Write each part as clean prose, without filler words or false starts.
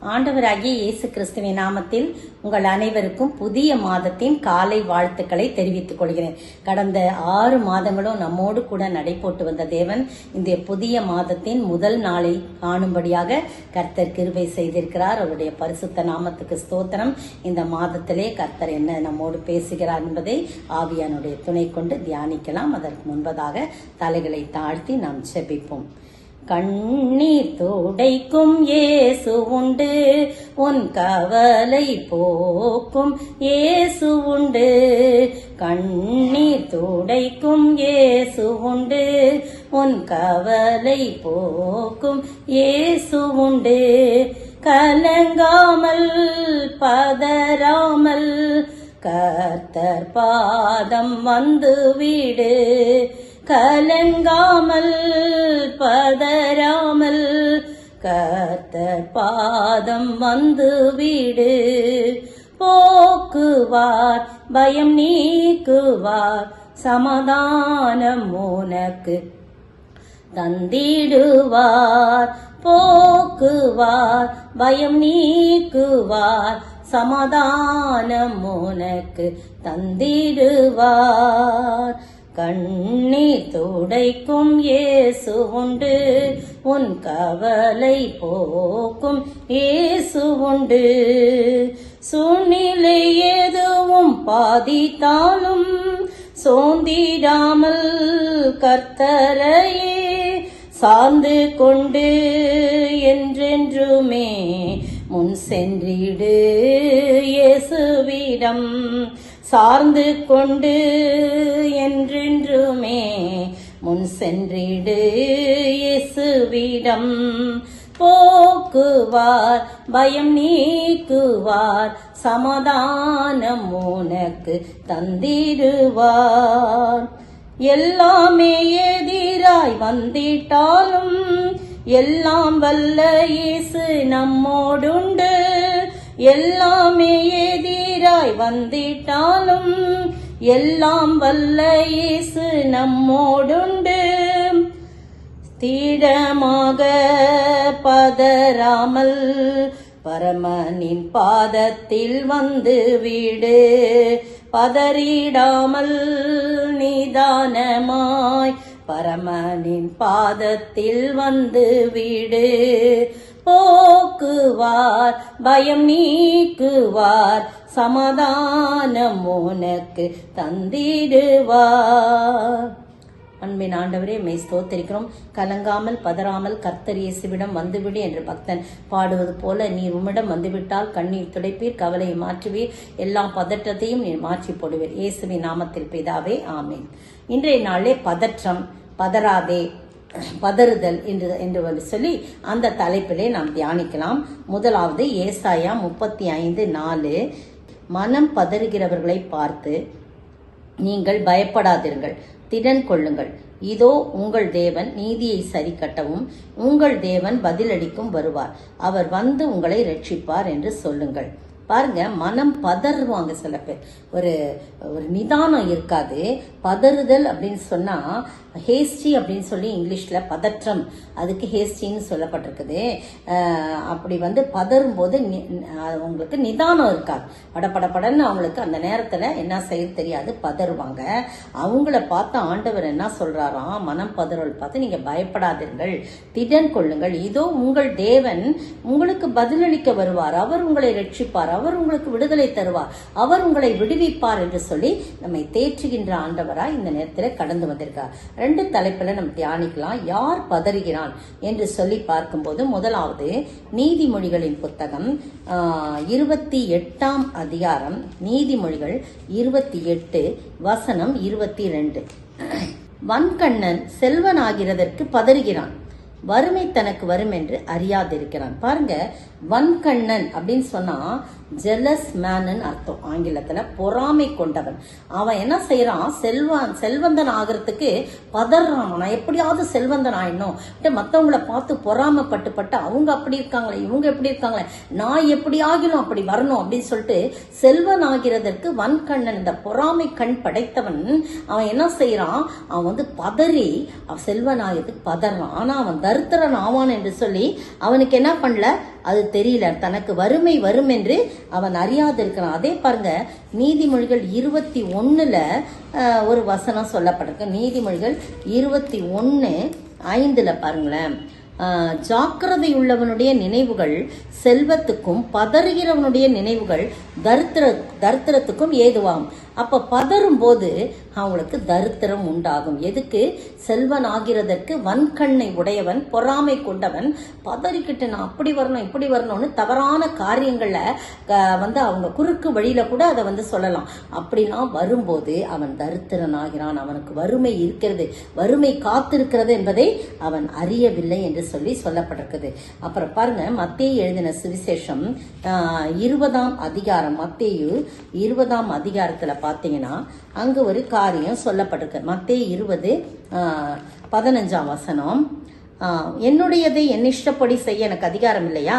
ஆண்டவராகிய இயேசு கிறிஸ்துவின் நாமத்தில் உங்கள் அனைவருக்கும் புதிய மாதத்தின் காலை வாழ்த்துக்களை தெரிவித்துக் கொள்கிறேன். கடந்த 6 மாதங்களும் நம்மோடு கூட நடைபோட்டு வந்த தேவன் இந்த புதிய மாதத்தின் முதல் நாளை காணும்படியாக கர்த்தர் கிருபை செய்திருக்கிறார். அவருடைய பரிசுத்த நாமத்துக்கு ஸ்தோத்திரம். இந்த மாதத்திலே கர்த்தர் என்ன நம்மோடு பேசுகிறார் என்பதை ஆவியானுடைய துணை கொண்டு தியானிக்கலாம். அதற்கு முன்பதாக தலைகளை தாழ்த்தி நாம் செபிப்போம். கண்ணீர் துடைக்கும் இயேசு உண்டு, உன் கவலை போக்கும் இயேசு உண்டு. கண்ணீர் துடைக்கும் இயேசு உண்டு, உன் கவலை போக்கும் இயேசு உண்டு. கலங்காமல் பதறாமல் கர்த்தர் பாதம் வந்து விடு. கலங்காமல் பதறாமல் கர்த்தர் பாதம் வந்து விடு. போக்குவார் பயம் நீக்குவார், சமாதானம் உனக்கு தந்திடுவார். போக்குவார் பயம் நீக்குவார், சமாதானம் உனக்கு தந்திடுவார். கண்ணீர் துடைக்கும் இயேசு உண்டு, உன் கவலை போக்கும் இயேசு உண்டு. சூழ்நிலை எதுவும் பாதித்தாலும் சோர்ந்திடாமல் கர்த்தரையே சார்ந்து கொண்டு என்றென்றுமே முன் சென்றிடு. இயேசுவிடம் சார்ந்து கொண்டு என்றென்றுமே முன் சென்றிடு. இயேசுவிடம் போக்குவார் பயம் நீக்குவார், சமாதானம் உனக்கு தந்திடுவார். எல்லாமே எதிராய் வந்திட்டாலும் எல்லாம் வல்ல இயேசு நம்மோடுண்டு. எல்லாமே எதிராய் வந்திட்டாலும் எல்லாம் வல்ல இயேசு நம்மோடுண்டு. தீடமாக பதறாமல் பரமனின் பாதத்தில் வந்து விடு. பதறிடாமல் நிதானமாய் பரமனின் பாதத்தில் வந்து விடு. போக்குவார் பயம் நீக்குவார், சமாதானம் உனக்கு தந்திடுவார். அன்பின் ஆண்டவரே, மெய் ஸ்தோத்திரிக்கிறோம். கலங்காமல் பதறாமல் கர்த்தர் இயேசுவிடம் வந்துவிடு என்று பக்தன் பாடுவது போல நீர் உம்மிடம் வந்துவிட்டால் கண்ணீர் துடைப்பீர், கவலையை மாற்றுவீர், எல்லா பதற்றத்தையும் நீர் மாற்றி போடுவீர். இயேசுவின் நாமத்தில் பிதாவே, ஆமீன். இன்றைய நாளே பதற்றம், பதறாதே, பதறுதல் என்று சொல்லி அந்த தலைப்பிலே நாம் தியானிக்கலாம். முதலாவது ஏசாயா 35:4. மனம் பதறுகிறவர்களை பார்த்து நீங்கள் பயப்படாதீர்கள், திடன் கொள்ளுங்கள். இதோ உங்கள் தேவன் நீதியை சரி கட்டவும் உங்கள் தேவன் பதிலளிக்கும் வருவார். அவர் வந்து உங்களை ரட்சிப்பார் என்று சொல்லுங்கள். பாருங்க, மனம் பதறுவாங்க சில பேர். ஒரு நிதானம் இருக்காது. பதறுதல் அப்படின்னு சொன்னா ஹேஸ்டி அப்படின்னு சொல்லி இங்கிலீஷ்ல பதற்றம், அதுக்கு ஹேஸ்டின்னு சொல்லப்பட்டிருக்குது. அப்படி பதறும் போது அவங்களுக்கு நிதானம் இருக்காது. படப்படன்னு அவங்களுக்கு அந்த நேரத்துல என்ன செய்ய தெரியாது, பதறுவாங்க. அவங்கள பார்த்து ஆண்டவர் என்ன சொல்றாராம், மனம் பதறல் பார்த்து நீங்க பயப்படாதீர்கள், திடன் கொள்ளுங்கள். இதோ உங்கள் தேவன் உங்களுக்கு பதிலளிக்க வருவார், அவர் உங்களை ரட்சிப்பார், அவர் உங்களுக்கு விடுதலை தருவார், அவர் உங்களை விடுவிப்பார் என்று சொல்லி நம்மை தேற்றுகின்ற ஆண்டவராய் இந்த நேரத்தில் கடந்து வந்திருக்கார். 2 தலைப்புல நம்ம தியானிக்கலாம். யார் பதறுகிறான் என்று சொல்லி பார்க்கும்போது, முதலாவது நீதிமொழிகளின் புத்தகம் 28ஆம் அதிகாரம், நீதிமொழிகள் 28 வசனம் 22. வன்கண்ணன் செல்வனாகிறதற்கு பதறுகிறான், வறுமை தனக்கு வரும் என்று அறியாதிருக்கிறான். பாருங்க, வன்கண்ணன் அப்படின்னு சொன்னா ஜெலஸ் மேன் அர்த்தம். ஆங்கிலத்துல பொறாமை கொண்டவன். அவன் என்ன செய்யறான், செல்வந்தன் ஆகிறதுக்கு பதறான். நான் எப்படியாவது செல்வந்தன் ஆயிடணும், மற்றவங்களை பார்த்து பொறாமப்பட்டு அவங்க அப்படி இருக்காங்களே, இவங்க எப்படி இருக்காங்களே, நான் எப்படி ஆகிலும் அப்படி வரணும் அப்படின்னு சொல்லிட்டு செல்வன் ஆகிறதற்கு வன்கண்ணன், இந்த பொறாமை கண் படைத்தவன், அவன் என்ன செய்யறான், அவன் பதறி அவன் செல்வன் ஆகிறதுக்கு பதறான். ஆனா அவன் தரித்திரன் ஆவான் என்று சொல்லி அவனுக்கு என்ன பண்ணல, அது தெரியல, தனக்கு வறுமை வரும் என்று அவன் அறியாதிருக்கிறான். அதே பாருங்க, நீதிமொழிகள் 21ல ஒரு வசனம் சொல்லப்பட்டிருக்கு. நீதிமொழிகள் 21:5 பாருங்களேன். ஜாக்கிரதையுள்ளவனுடைய நினைவுகள் செல்வத்துக்கும் பதறுகிறவனுடைய நினைவுகள் தரித்திரத்துக்கும் ஏதுவாகும். அப்ப பதறும் போது அவங்களுக்கு தரித்திரம் உண்டாகும். எதுக்கு? செல்வன் ஆகிறதற்கு வன்கண்ணை உடையவன், பொறாமை கொண்டவன், பதறிக்கிட்டு நான் அப்படி வரணும் இப்படி வரணும்னு தவறான காரியங்கள்ல அவங்க குறுக்கு வழியில கூட அதை சொல்லலாம். அப்படிலாம் வரும்போது அவன் தரித்திரன் ஆகிறான். அவனுக்கு வறுமை இருக்கிறது, வறுமை காத்திருக்கிறது என்பதை அவன் அறியவில்லை என்று சொல்லப்பட்டிருக்குது. அப்புறம் பாருங்க, மத்தேயு எழுதின சுவிசேஷம் 20ஆம் அதிகாரம், மத்தேயு 20ஆம் அதிகாரத்துல பாத்தீங்கன்னா அங்க ஒரு காரியம் சொல்லப்பட்டிருக்கு. மத்தேயு 20:15 வசனம். என்னுடையதை என் இஷ்டப்படி செய்ய எனக்கு அதிகாரம் இல்லையா?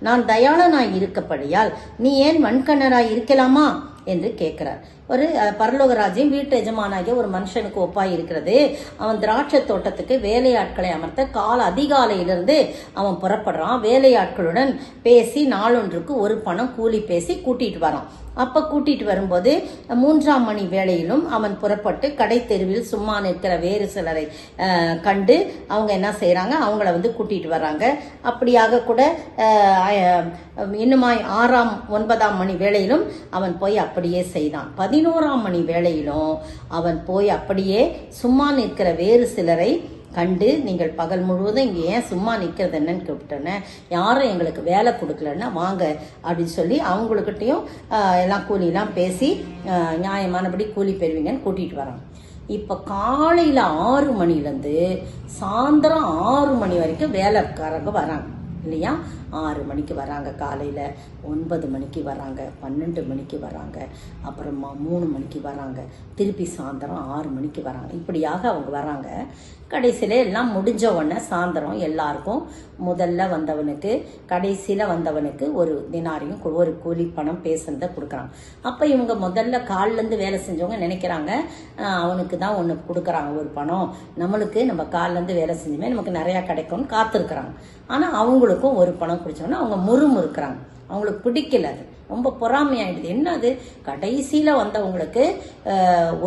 நான் தயாளனாய் இருக்கப்படியால் நீ ஏன் வன்கண்ணராய் இருக்கலாமா என்று கேட்கிறார். ஒரு பரலோக ராஜ்யம் வீட்டு எஜமானாகிய ஒரு மனுஷனுக்கு ஒப்பாய் இருக்கிறது. அவன் திராட்சை தோட்டத்துக்கு வேலையாட்களை அமர்த்த அதிகாலையிலிருந்து அவன் புறப்படுறான். வேலையாட்களுடன் பேசி நாளொன்றுக்கு ஒரு பணம் கூலி பேசி கூட்டிட்டு வரான். அப்ப கூட்டிட்டு வரும்போது 3ஆம் மணி வேளையிலும் அவன் புறப்பட்டு கடை தெருவில் சும்மா நிற்கிற வேறு சிலரை கண்டு அவங்க என்ன செய்யறாங்க, அவங்கள கூட்டிட்டு வர்றாங்க. அப்படியாக கூட இன்னுமாய் 8ஆம் 9ஆம் மணி வேளையிலும் அவன் போய் அப்படியே செய்தான். 11ஆம் மணி வேளையிலும் அவன் போய் அப்படியே சும்மா நிற்கிற வேறு சிலரை கண்டு, நீங்கள் பகல் முழுவதும் இங்கே ஏன் சும்மா நிற்கிறது என்னன்னு கேட்டோன்னே, யாரும் எங்களுக்கு வேலை கொடுக்கலன்னா வாங்க அப்படின்னு சொல்லி அவங்களுக்கிட்டையும் எல்லாம் கூலிலாம் பேசி நியாயமானபடி கூலி பெறுவீங்கன்னு கூட்டிகிட்டு வராங்க. இப்போ காலையில் 6 மணிலேருந்து சாயந்தரம் 6 மணி வரைக்கும் வேலைக்காரங்க வராங்க இல்லையா? 6 மணிக்கு வராங்க, காலையில் 9 மணிக்கு வராங்க, 12 மணிக்கு வராங்க, அப்புறமா 3 மணிக்கு வராங்க, திருப்பி சாயந்தரம் 6 மணிக்கு வராங்க. இப்படியாக அவங்க வராங்க. கடைசியில் எல்லாம் முடிஞ்ச உடனே சாயந்தரம் எல்லாருக்கும் முதல்ல வந்தவனுக்கு கடைசியில் வந்தவனுக்கு ஒரு தினாரையும் ஒரு கூலி பணம் பேசுனதை கொடுக்குறாங்க. அப்போ இவங்க முதல்ல காலிலேருந்து வேலை செஞ்சவங்க நினைக்கிறாங்க அவனுக்கு தான் ஒன்று கொடுக்குறாங்க ஒரு பணம், நம்மளுக்கு நம்ம காலிலேருந்து வேலை செஞ்சுமே நமக்கு நிறையா கிடைக்கும்னு காத்திருக்கிறாங்க. ஆனால் அவங்களுக்கும் ஒரு பணம் குடிச்சோன்னா அவங்க முறுமுறுக்கிறாங்க. அவங்களுக்கு பிடிக்கல, அது ரொம்ப பொறாமையாயிடுது. என்னது, கடைசியில வந்தவங்களுக்கு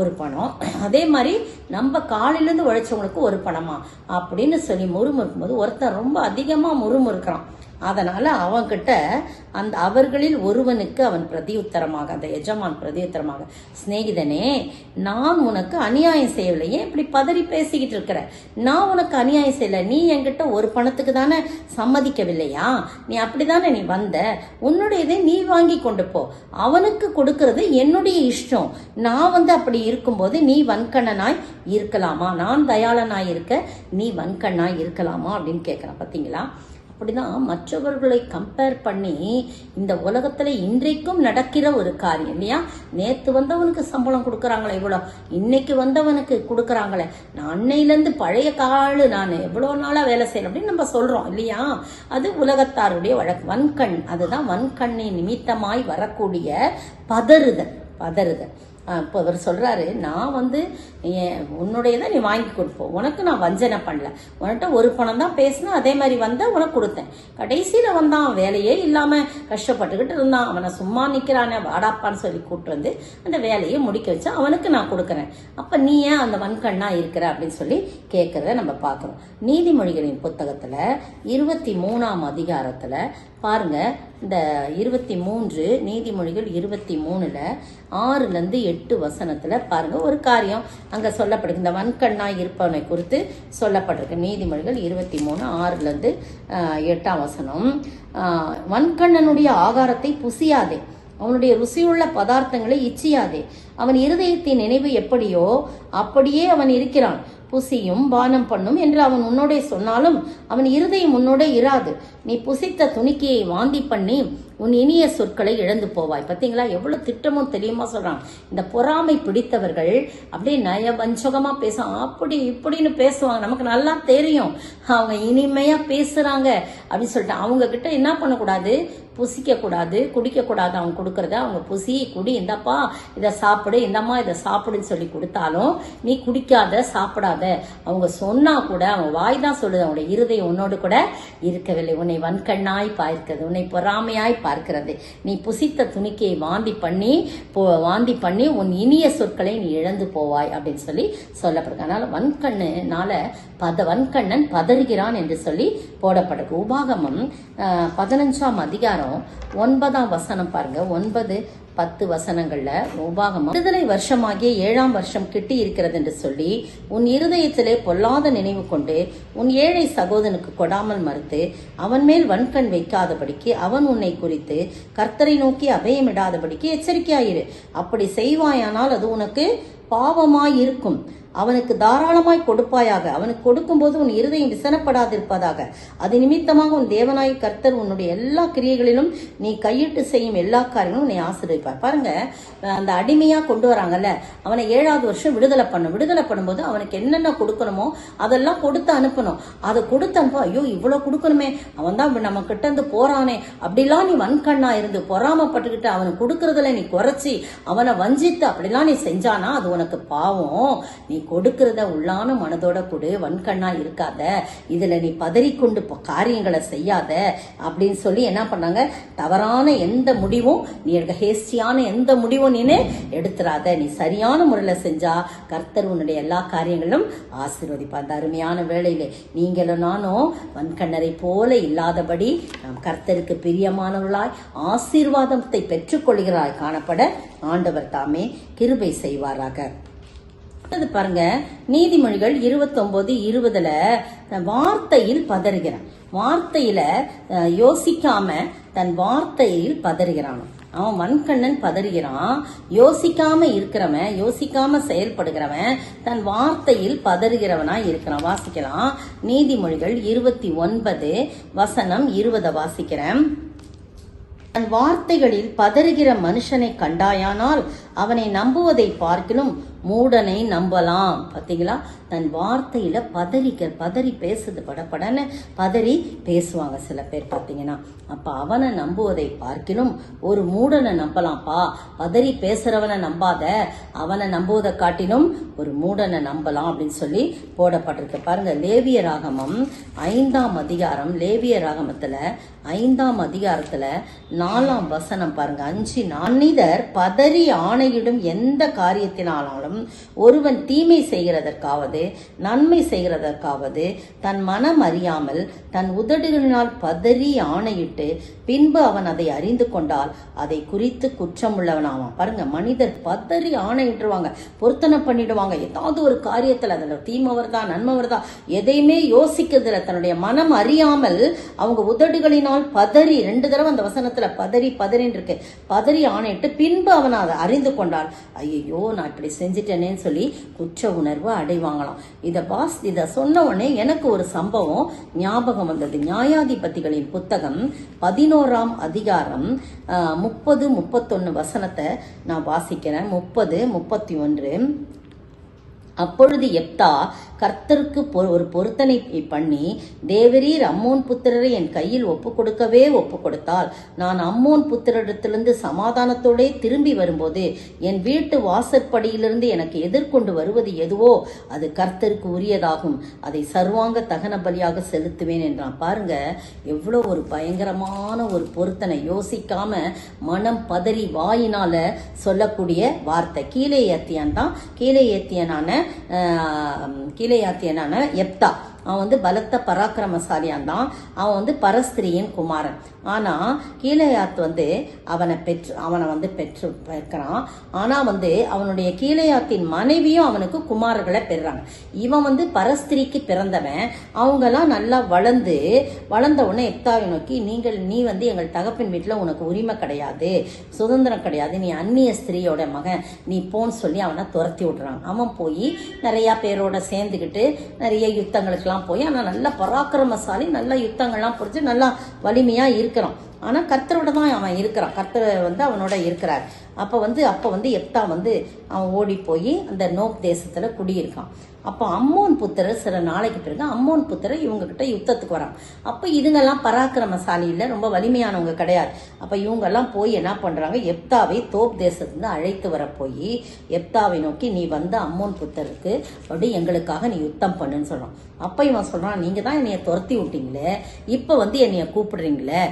ஒரு பணம், அதே மாதிரி நம்ம காலையிலேருந்து உழைச்சவங்களுக்கு ஒரு பணமா அப்படின்னு சொல்லி முறுமுறுக்கும் போது ஒருத்தன் ரொம்ப அதிகமா முறுமுறுக்கிறான். அதனால அவன்கிட்ட அவர்களில் ஒருவனுக்கு அவன் பிரதியுத்தரமாக, அந்த எஜமான் பிரதியுத்தரமாக, சிநேகிதனே, நான் உனக்கு அநியாயம் செய்யவில்லையே, இப்படி பதறி பேசிக்கிட்டு இருக்கிற, நான் உனக்கு அநியாயம் செய்யல, நீ என்கிட்ட ஒரு பணத்துக்கு தானே சம்மதிக்கவில்லையா, நீ அப்படிதானே நீ வந்த, உன்னுடையதை நீ வாங்கி கொண்டு போ, அவனுக்கு கொடுக்கறது என்னுடைய இஷ்டம், நான் அப்படி இருக்கும்போது நீ வன்கண்ணனாய் இருக்கலாமா, நான் தயாளனாய் இருக்க நீ வன்கண்ணாய் இருக்கலாமா அப்படின்னு கேட்கிறேன். பாத்தீங்களா? அப்படிதான் மற்றவர்களை கம்பேர் பண்ணி இந்த உலகத்துல இன்றைக்கும் நடக்கிற ஒரு காரியம் இல்லையா? நேத்து வந்தவனுக்கு சம்பளம் கொடுக்கறாங்களே இவ்வளவு, இன்னைக்கு வந்தவனுக்கு கொடுக்கறாங்களே, நான் அன்னையிலேருந்து பழைய காலு, நான் எவ்வளவு நாளா வேலை செய்யறேன் அப்படின்னு நம்ம சொல்றோம் இல்லையா? அது உலகத்தாருடைய வழக்கு. வன்கண், அதுதான் வன்கண்ணின் நிமித்தமாய் வரக்கூடிய பதறுதல். இப்போ அவர் சொல்றாரு, நான் உன்னுடையதான் நீ வாங்கி கொடுப்போம், உனக்கு நான் வஞ்சனை பண்ணல, உன்கிட்ட ஒரு பணம் தான் பேசினா, அதே மாதிரி வந்த உனக்கு கொடுத்தேன், கடைசியில வந்தான் வேலையே இல்லாம கஷ்டப்பட்டுக்கிட்டு இருந்தான், அவனை சும்மா நிக்கிறானே வாடாப்பான்னு சொல்லி கூப்பிட்டு அந்த வேலையை முடிக்க வச்சு அவனுக்கு நான் கொடுக்கறேன், அப்ப நீ ஏன் அந்த வன்கண்ணா இருக்கிற அப்படின்னு சொல்லி கேட்கறத நம்ம பார்க்கிறோம். நீதிமொழிகளின் புத்தகத்துல 23ஆம் அதிகாரத்துல பாருங்க, இந்த 23 நீதிமொழிகள் 23ல 6லேருந்து 8 வசனத்துல பாருங்க ஒரு காரியம் அங்க சொல்லப்பட்டிருக்கு. இந்த வன்கண்ணாய் இருப்பவனை குறித்து சொல்லப்பட்டிருக்கு. நீதிமொழிகள் 23 6லேருந்து 8ஆம் வசனம். வன்கண்ணனுடைய ஆகாரத்தை புசியாதே, அவனுடைய ருசியுள்ள பதார்த்தங்களை இச்சியாதே, அவன் இருதயத்தின் நினைவு எப்படியோ அப்படியே அவன் இருக்கிறான், புசியும் பானம் பண்ணும் என்று அவன் உன்னோட சொன்னாலும் அவன் இருதயம் உன்னோட இராது, நீ புசித்த துணிக்கையை வாந்தி பண்ணி உன் இனிய சொற்களை இழந்து போவாய். பார்த்தீங்களா எவ்வளவு திட்டமும் தெரியுமா சொல்றான். இந்த பொறாமை பிடித்தவர்கள் அப்படியே நயவஞ்சகமா பேசுவாங்க, அப்படி இப்படின்னு பேசுவாங்க, நமக்கு நல்லா தெரியும் அவங்க இனிமையா பேசுறாங்க அப்படின்னு சொல்லிட்டு அவங்க கிட்ட என்ன பண்ணக்கூடாது, புசிக்க கூடாது, குடிக்க கூடாது. அவங்க கொடுக்கறத அவங்க புசி, குடி, இந்தப்பா இதை சாப்பிடு, இந்தம்மா இதை சாப்பிடுன்னு சொல்லி கொடுத்தாலும் நீ குடிக்காத, சாப்பிடாத. அவங்க சொன்னா கூட அவங்க வாய் தான் சொல்லுது, அவங்களுடைய இருதயம் உன்னோடு கூட இருக்கவில்லை. உன்னை வன்கண்ணாய் பார்க்கிறது, உன்னை பொறாமையாய் பார்க்கிறது. நீ புசித்த துணிக்கையை வாந்தி பண்ணி உன் இனிய சொற்களை நீ இழந்து போவாய் அப்படின்னு சொல்லி சொல்லப்படுது. அதனால வன்கண்ணன் பதறுகிறான் என்று சொல்லி போடப்பட்டிருக்கு. உபாகமம் 15ஆம் அதிகாரம் 9ஆம் வசனம் பாருங்க. 9-10 வசனங்கள்ல உபாகமம், விடுதலை வருஷமாகிய 7ஆம் வருஷம் கிட்டி இருக்கிறது என்று சொல்லி உன் இருதயத்திலே பொல்லாத நினைவு கொண்டு உன் ஏழை சகோதரனுக்கு கொடாமல் மறுத்து அவன் மேல் வன்கண் வைக்காதபடிக்கு அவன் உன்னை குறித்து கர்த்தரை நோக்கி அபயமிடாதபடிக்கு எச்சரிக்கையாயிரு. அப்படி செய்வாயானால் அது உனக்கு பாவமாயிருக்கும். அவனுக்கு தாராளமாய் கொடுப்பாயாக. அவனுக்கு கொடுக்கும் போது உன் இருதயம் விசனப்படாதிருப்பதாக. அது நிமித்தமாக உன் தேவனாய் கர்த்தர் உன்னுடைய எல்லா கிரியைகளிலும் நீ கையிட்டு செய்யும் எல்லா காரியங்களும் நீ ஆசீர்வதிப்பார். பாருங்க, அந்த அடிமையா கொண்டு வராங்கல்ல, அவனை 7ஆவது வருஷம் விடுதலை பண்ணும்போது அவனுக்கு என்னென்ன கொடுக்கணுமோ அதெல்லாம் கொடுத்து அனுப்பணும். அதை கொடுத்து அனுப்ப, ஐயோ இவ்வளவு கொடுக்கணுமே, அவன் தான் நம்ம கிட்ட இருந்து போறானே அப்படிலாம் நீ வன்கண்ணா இருந்து பொறாமப்பட்டுக்கிட்டு அவனுக்கு கொடுக்கறதுல நீ குறைச்சி அவனை வஞ்சித்து அப்படிலாம் நீ செஞ்சானா அது உனக்கு பாவம். நீ கொடுக்கிறத உள்ளான மனதோட கொடு, வன்கண்ணா இருக்காத, இதுல நீ பதறிக்கொண்டு காரியங்களை செய்யாத அப்படின்னு சொல்லி என்ன பண்ணாங்க, தவறான எந்த முடிவும் நீ ஹேஸ்டியான எந்த முடிவும் நீ எடுத்துறாத. நீ சரியான முறையில செஞ்சா கர்த்தர் உன்னுடைய எல்லா காரியங்களும் ஆசீர்வதிப்பார். அந்த அருமையான வேளையிலே நீங்களும் நானும் வன்கண்ணரை போல இல்லாதபடி நாம் கர்த்தருக்கு பிரியமானவர்களாய் ஆசீர்வாதத்தை பெற்றுக்கொள்கிறாய் காணப்பட ஆண்டவர் தாமே கிருபை செய்வாராக. பாருங்க, நீதிமொழிகள் 29:20 வார்த்தையில் பதறுகிறான். வார்த்தையில யோசிக்காம தன் வார்த்தையில் பதறுகிறான். அவன் வன்கண்ணன் பதறுகிறான். யோசிக்காம இருக்கிறவன், யோசிக்காம செயல்படுகிறவன் தன் வார்த்தையில் பதறுகிறவனா இருக்கிறான். வாசிக்கலாம். நீதிமொழிகள் 29:20 வாசிக்கிறேன். தன் வார்த்தைகளில் பதறுகிற மனுஷனை கண்டாயானால் அவனை நம்புவதை பார்க்கிலும் மூடனை நம்பலாம். பாத்தீங்களா, தன் வார்த்தையில பதறி பேசுது, படப்படன்னு பதறி பேசுவாங்க சில பேர் பாத்தீங்கன்னா. அப்ப அவனை நம்புவதை பார்க்கிலும் ஒரு மூடனை நம்பலாம்ப்பா. பதறி பேசுறவனை நம்பாத, அவனை நம்புவதை காட்டிலும் ஒரு மூடனை நம்பலாம் அப்படின்னு சொல்லி போடப்பட்டிருக்கு. பாருங்க, லேவியராகமம் 5ஆம் அதிகாரம், லேவியராகமத்துல 5ஆம் அதிகாரத்துல 4ஆம் வசனம் பாருங்க. 5 மனிதர் பதறி ஆணையிடும் எந்த காரியத்தினாலும் ஒருவன் தீமை செய்கிறதற்காவது நன்மை செய்கிறதற்காவது தன் மனம் அறியாமல் தன் உதடுகளினால் பதறி ஆணையிட்டு பின்பு அவன் அதை அறிந்து கொண்டால் அதை குறித்து குற்றம் உள்ளவனாவான். பாருங்க, மனிதர் பதறி ஆணையிட்டுருவாங்க, பொருத்தனை பண்ணிடுவாங்க. ஏதாவது ஒரு காரியத்துல அதுல தீமை வருதா நன்மை வருதா எதையுமே யோசிக்கிறதுல தன்னுடைய மனம் அறியாமல் அவங்க உதடுகளினால் பதறி, 2 தடவை அந்த வசனத்துல பதறின்னு இருக்கு, பதறி ஆணையிட்டு பின்பு அவன் அதை அறிந்து கொண்டால் ஐயோ நான் இப்படி செஞ்சிட்டேனேன்னு சொல்லி குற்ற உணர்வு அடைவாங்களாம். இதை சொன்ன உடனே எனக்கு ஒரு சம்பவம் ஞாபகம் வந்தது. நியாயாதிபதிகளின் புத்தகம் 11ஆம் அதிகாரம் 30-31 வசனத்தை நான் வாசிக்கிறேன். 30-31. அப்பொழுது எப்தா கர்த்தருக்கு ஒரு பொருத்தனை பண்ணி, தேவரீர் அம்மோன் புத்திரரை என் கையில் ஒப்பு கொடுத்தால் நான் அம்மோன் புத்திரிடத்திலிருந்து சமாதானத்தோட திரும்பி வரும்போது என் வீட்டு வாசற்படியிலிருந்து எனக்கு எதிர்கொண்டு வருவது எதுவோ அது கர்த்தருக்கு உரியதாகும், அதை சர்வாங்க தகன பலியாக செலுத்துவேன் என்றான். பாருங்க, எவ்வளவு ஒரு பயங்கரமான ஒரு பொருத்தனை. யோசிக்காம மனம் பதறி வாயினால சொல்லக்கூடிய வார்த்தை. கீலேயாத்தியன் தான், கீலேயாத்தியனான எப்தா. அவன் பலத்த பராக்கிரமசாலியான் தான். அவன் பரஸ்திரியின் குமாரன். ஆனா கீலேயாத் அவனை பெற்றான். ஆனா அவனுடைய கீலேயாத்தின் மனைவியும் அவனுக்கு குமாரர்களை பெறாங்க. இவன் பரஸ்திரிக்கு பிறந்தவன். அவங்க எல்லாம் நல்லா வளர்ந்த உடனே எப்தாவை நோக்கி, நீ எங்கள் தகப்பின் வீட்டுல உனக்கு உரிமை கிடையாது, சுதந்திரம் கிடையாது, நீ அந்நிய ஸ்திரீயோட மகன், நீ போன்னு சொல்லி அவனை துரத்தி விடுறான். அவன் போய் நிறைய பேரோட சேர்ந்துக்கிட்டு நிறைய யுத்தங்களுக்கு போய், ஆனா நல்ல பராக்கிரமசாலி, நல்ல யுத்தங்கள்லாம் புரிஞ்சு நல்லா வலிமையா இருக்கிறான். ஆனா கர்த்தரோட தான் அவன் இருக்கிறான், கர்த்தர் வந்து அவனோட இருக்கிறார். அப்ப வந்து எப்தா வந்து அவன் ஓடி போய் அந்த நோப் தேசத்துல குடியிருக்கான். அப்போ அம்மோன் புத்திரர் சில நாளைக்கு பிறகு அம்மோன் புத்திரர் இவங்க கிட்ட யுத்தத்துக்கு வராங்க. அப்ப இதுங்கெல்லாம் பராக்கிரமசாலி இல்ல, ரொம்ப வலிமையானவங்க கிடையாது. அப்ப இவங்க எல்லாம் போய் என்ன பண்றாங்க, எப்தாவை தோப் தேசத்துல அழைத்து வர போய் எப்தாவை நோக்கி நீ வந்து அம்மோன் புத்திரருக்கு அப்படி எங்களுக்காக நீ யுத்தம் பண்ணுன்னு சொல்றான். அப்ப இவன் சொல்றான், நீங்க தான் என்னைய துரத்தி விட்டீங்களே, இப்ப வந்து என்னைய கூப்பிடுறீங்களே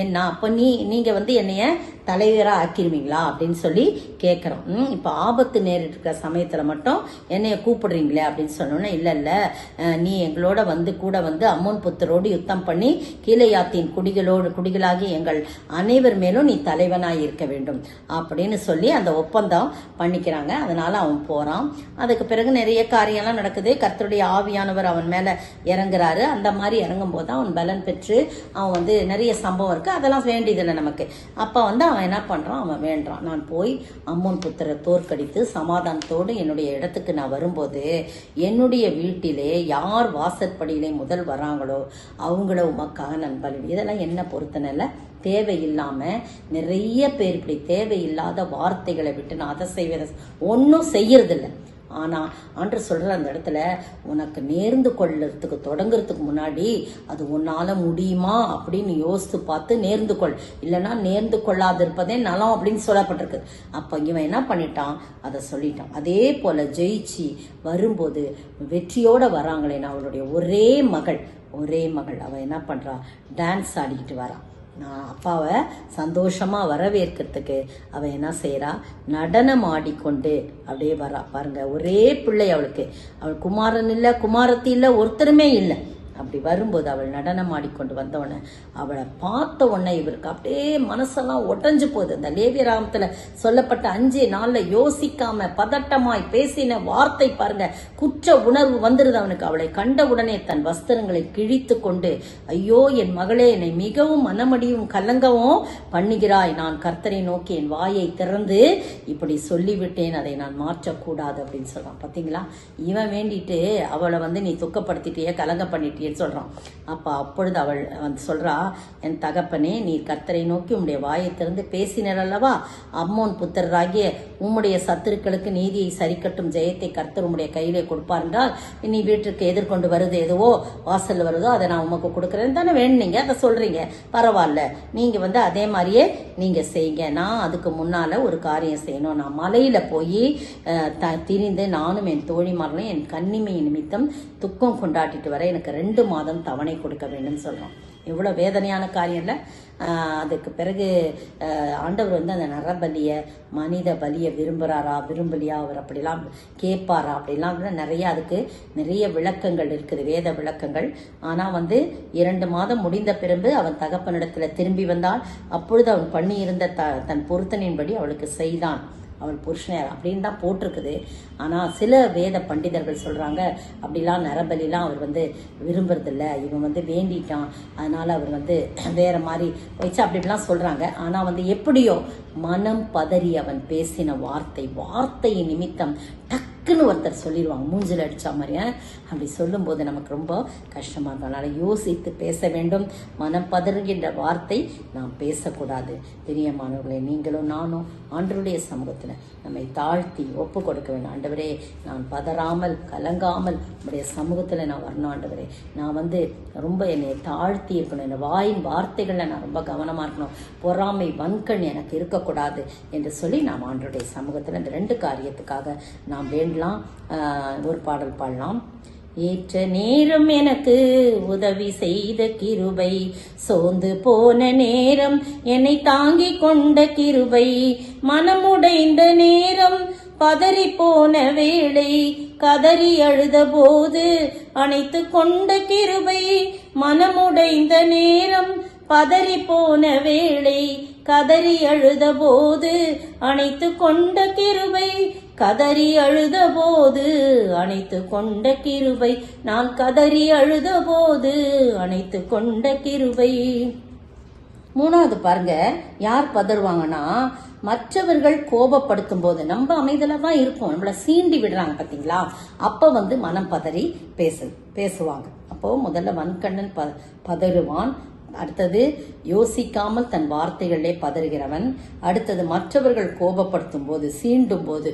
என்ன, அப்ப நீங்க வந்து என்னைய தலைவரா ஆக்கிருவீங்களா அப்படின்னு சொல்லி கேட்கிறோம். இப்ப ஆபத்து நேரிட்டு இருக்கிற சமயத்துல மட்டும் என்னைய கூப்பிடுறீங்களே அப்படின்னு சொன்னோன்னா, இல்ல நீ எங்களோட கூட வந்து அம்மோன் புத்தரோடு யுத்தம் பண்ணி கீலேயாத்தின் குடிகளாகி எங்கள் அனைவர் மேலும் நீ தலைவனாய் இருக்க வேண்டும் அப்படின்னு சொல்லி அந்த ஒப்பந்தம் பண்ணிக்கிறாங்க. அதனால அவன் போறான். அதுக்கு பிறகு நிறைய காரியம்லாம் நடக்குது. கர்த்தருடைய ஆவியானவர் அவன் மேல இறங்குறாரு. அந்த மாதிரி இறங்கும் போது அவன் பலன் பெற்று அவன் வந்து நிறைய சம்பவம் இருக்கு, அதெல்லாம் வேண்டியதில்லை நமக்கு. அப்ப வந்து அவன் என்ன பண்றான், அவன் வேண்டான், நான் போய் அம்மோன் புத்திர தோற்கடித்து சமாதானத்தோடு என்னுடைய இடத்துக்கு நான் வரும்போது என்னுடைய வீட்டிலே யார் வாசற்படியிலே முதல் வராங்களோ அவங்கள உமக்காக நான் பலி. இதெல்லாம் என்ன பொறுத்தனில்ல, தேவையில்லாம நிறைய பேர் இப்படி தேவையில்லாத வார்த்தைகளை விட்டு நான் அதை செய்வதை ஒன்னும் செய்யறதில்லை. ஆனா அன்று சொல்ற அந்த இடத்துல உனக்கு நேர்ந்து கொள்றதுக்கு தொடங்குறதுக்கு முன்னாடி அது உன்னால முடியுமா அப்படின்னு யோசித்து பார்த்து நேர்ந்து கொள், இல்லைன்னா நேர்ந்து கொள்ளாது இருப்பதே நலம் அப்படின்னு சொல்லப்பட்டிருக்கு. அப்ப இவன் என்ன பண்ணிட்டான், அதை சொல்லிட்டான். அதே போல ஜெயிச்சு வரும்போது வெற்றியோட வராங்களே, அவளுடைய ஒரே மகள் அவ என்ன பண்றா, டான்ஸ் ஆடிக்கிட்டு வரான். நான் அப்பாவை சந்தோஷமா வரவேற்கிறதுக்கு அவ என்ன செய்யறா, நடனம் ஆடிக்கொண்டு அப்படியே வரா. பாருங்க, ஒரே பிள்ளை அவளுக்கு, அவள் குமாரன் இல்ல குமாரத்தி இல்ல ஒருத்தருமே இல்லை. அப்படி வரும்போது அவள் நடனம் ஆடிக்கொண்டு வந்தவொடனே அவளை பார்த்த உடனே இவருக்கு அப்படியே மனசெல்லாம் உடஞ்சு போகுது. அந்த லேவியராகமத்துல சொல்லப்பட்ட 5 நாள்ல யோசிக்காம பதட்டமாய் பேசின வார்த்தை பாருங்க, குற்ற உணர்வு வந்துருது அவனுக்கு. அவளை கண்ட உடனே தன் வஸ்திரங்களை கிழித்து கொண்டு, ஐயோ என் மகளே, என்னை மிகவும் மனமடியும் கலங்கவும் பண்ணுகிறாய், நான் கர்த்தரை நோக்கி என் வாயை திறந்து இப்படி சொல்லிவிட்டேன், அதை நான் மாற்றக்கூடாது அப்படின்னு சொல்றான். பாத்தீங்களா, இவன் வேண்டிட்டு அவளை வந்து நீ துக்கப்படுத்திட்டிய, கலங்க பண்ணிட்டிய சொல்றான். அப்பொழுது அவள் வந்து சொல்றா, என் தகப்பனே, நீ கர்த்தரை நோக்கி உம்முடைய வாயை திறந்து பேசினர் அல்லவா, அம்மோன் புத்திரராகிய உம்முடைய சத்துருக்களுக்கு நீதியை சரிக்கட்டும் ஜெயத்தை கர்த்தர் உம்முடைய கையிலே கொடுப்பார் என்றால், நீ வீட்டுக்கு எதிர்கொண்டு வருது எதுவோ வாசல்ல வருதோ அதை நான் உமக்கு கொடுக்குறேன்னு தானே வேணுனீங்க, அதை சொல்றீங்க, பரவாயில்ல, நீங்க வந்து அதே மாதிரியே நீங்க செய்யுங்க. நான் அதுக்கு முன்னால ஒரு காரியம் செய்யணும், நான் மலையில போய் திரிந்து நானும் என் தோழிமார்களும் என் கன்னிமை நிமித்தம் துக்கம் கொண்டாடிட்டு வர எனக்கு 2 மாதம் தவணை கொடுக்க வேண்டும் சொல்றோம். எவ்வளவு வேதனையான காரியம் இல்ல. அதுக்கு பிறகு ஆண்டவர் வந்து அந்த நரபலிய மனித பலிய விரும்புறாரா விரும்பலையா, அவர் அப்படிலாம் கேட்பாரா அப்படிலாம் நிறைய, அதுக்கு நிறைய விளக்கங்கள் இருக்குது, வேத விளக்கங்கள். ஆனா வந்து 2 மாதம் முடிந்த பிறகு அவன் தகப்பனிடத்துல திரும்பி வந்தால் அப்பொழுது அவன் பண்ணி இருந்த தன் பொருத்தனின்படி அவளுக்கு செய்தான், அவள் புருஷனர் அப்படின்னு தான் போட்டிருக்குது. ஆனா சில வேத பண்டிதர்கள் சொல்றாங்க, அப்படிலாம் நரபலிலாம் அவர் வந்து விரும்புறதில்ல, இவன் வந்து வேண்டிட்டான், அதனால அவர் வந்து வேற மாதிரி வச்சு அப்படிலாம் சொல்றாங்க. ஆனா வந்து எப்படியோ மனம் பதறி அவன் பேசின வார்த்தையின் நிமித்தம் டக்குன்னு ஒருத்தர் சொல்லிடுவாங்க, மூஞ்சில் அடிச்சா மாதிரி. அப்படி சொல்லும் போது நமக்கு ரொம்ப கஷ்டமா இருக்கும். அதனால யோசித்து பேச வேண்டும். மனம் பதறுகின்ற வார்த்தை நாம் பேசக்கூடாது. பிரியமானவர்களே, நீங்களும் நானும் ஆண்டவருடைய சமூகத்துல நம்மை தாழ்த்தி ஒப்பு கொடுக்க வேண்டும். ஆண்டவரே, நான் பதறாமல் கலங்காமல் உடைய சமூகத்துல நான் வரணும். ஆண்டவரே, நான் வந்து ரொம்ப என்னை தாழ்த்தி இருக்கணும், என் வாயின் வார்த்தைகள்ல நான் ரொம்ப கவனமா இருக்கணும், பொறாமை வன்கண் எனக்கு இருக்கக்கூடாது என்று சொல்லி நாம் ஆண்டவருடைய சமூகத்துல இந்த 2 காரியத்துக்காக நாம் வேண்டலாம். ஒரு பாடல் பாடலாம். ஏற்ற நேரம் எனக்கு உதவி செய்த கிருபை, சோர்ந்து போன நேரம் என்னை தாங்கிக் கொண்ட கிருபை, மனமுடைந்த நேரம் பதறி போன வேளை, கதறி அழுத போது அணைத்து கொண்ட கிருபை, மனமுடைந்த நேரம் பதறி போன வேளை, கதறி அழுத போது அணைத்து கொண்ட கிருபை, கதறி அழுத போது அணைத்து கொண்ட கிருபை, நான் கதறி அழுத போது அணைத்து கொண்ட கிருபை. 3வது பாருங்க, யார் பதறுவாங்கன்னா, மற்றவர்கள் கோபப்படுத்தும் போது நம்ம அமைதியில தான் இருப்போம், நம்மள சீண்டி விடுறாங்க பாத்தீங்களா, அப்ப வந்து மனம் பதறி பேசுவாங்க. அப்போ முதல்ல வன்கண்ணன் பதறுவான், அடுத்தது யோசிக்காமல் தன் வார்த்தைகளிலே பதறுகிறவன். அடுத்தது மற்றவர்கள் கோபப்படுத்தும் போது, சீண்டும் போது